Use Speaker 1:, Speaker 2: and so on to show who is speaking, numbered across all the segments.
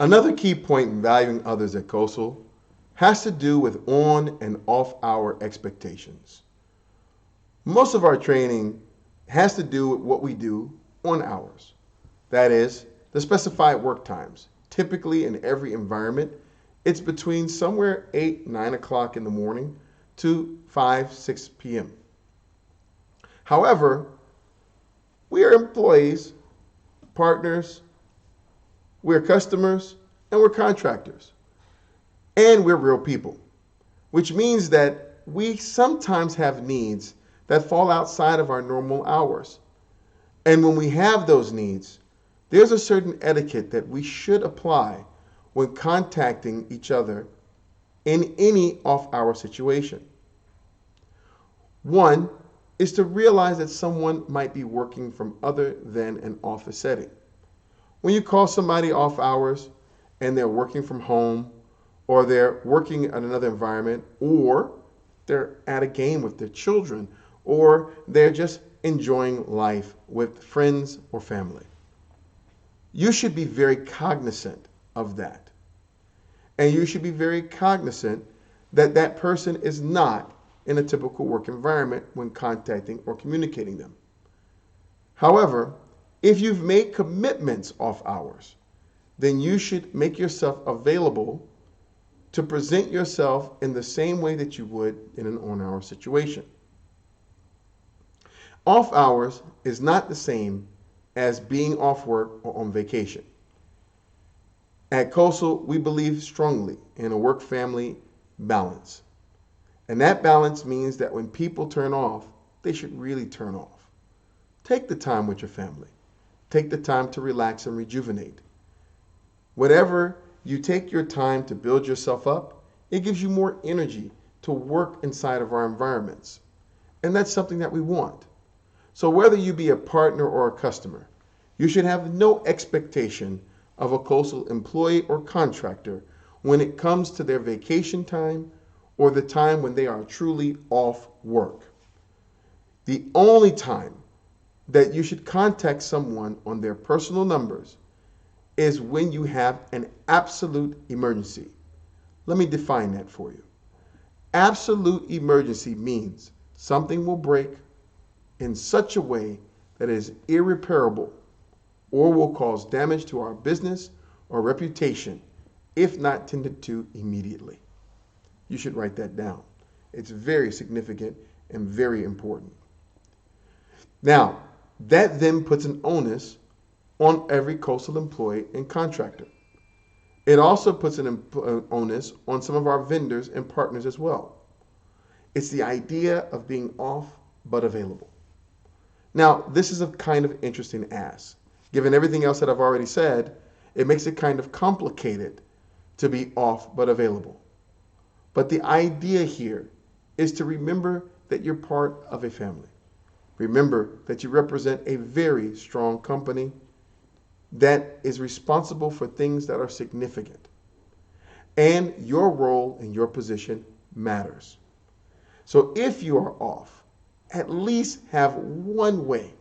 Speaker 1: Another key point in valuing others at QOSIL has to do with on and off hour expectations. Most of our training has to do with what we do on hours. That is, the specified work times. Typically in every environment, it's between somewhere 8, 9 o'clock in the morning to 5, 6 p.m. However, we are employees, partners, we're customers, and we're contractors. And we're real people, which means that we sometimes have needs that fall outside of our normal hours. And when we have those needs, there's a certain etiquette that we should apply when contacting each other in any off-hour situation. One is to realize that someone might be working from other than an office setting. When you call somebody off hours and they're working from home, or they're working in another environment, or they're at a game with their children, or they're just enjoying life with friends or family, you should be very cognizant of that. And you should be very cognizant that that person is not in a typical work environment when contacting or communicating them. However, if you've made commitments off hours, then you should make yourself available to present yourself in the same way that you would in an on-hour situation. Off hours is not the same as being off work or on vacation. At QOSIL, we believe strongly in a work-family balance. And that balance means that when people turn off, they should really turn off. Take the time with your family. Take the time to relax and rejuvenate. Whatever you take your time to build yourself up, it gives you more energy to work inside of our environments. And that's something that we want. So whether you be a partner or a customer, you should have no expectation of a QOSIL employee or contractor when it comes to their vacation time or the time when they are truly off work. The only time that you should contact someone on their personal numbers is when you have an absolute emergency. Let me define that for you. Absolute emergency means something will break in such a way that it is irreparable or will cause damage to our business or reputation if not tended to immediately. You should write that down. It's very significant and very important. Now, that then puts an onus on every QOSIL employee and contractor. It also puts an onus on some of our vendors and partners as well. It's the idea of being off but available. Now, this is a kind of interesting ask. Given everything else that I've already said, it makes it kind of complicated to be off but available. But the idea here is to remember that you're part of a family. Remember that you represent a very strong company that is responsible for things that are significant. And your role and your position matters. So if you are off, at least have one way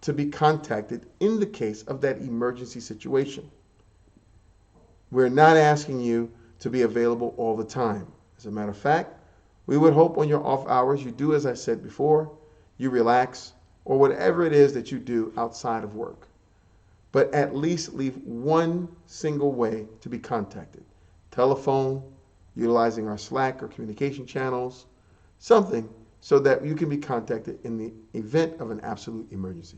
Speaker 1: to be contacted in the case of that emergency situation. We're not asking you to be available all the time. As a matter of fact, we would hope on your off hours you do as I said before, you relax, or whatever it is that you do outside of work. But at least leave one single way to be contacted. Telephone, utilizing our Slack or communication channels, something so that you can be contacted in the event of an absolute emergency.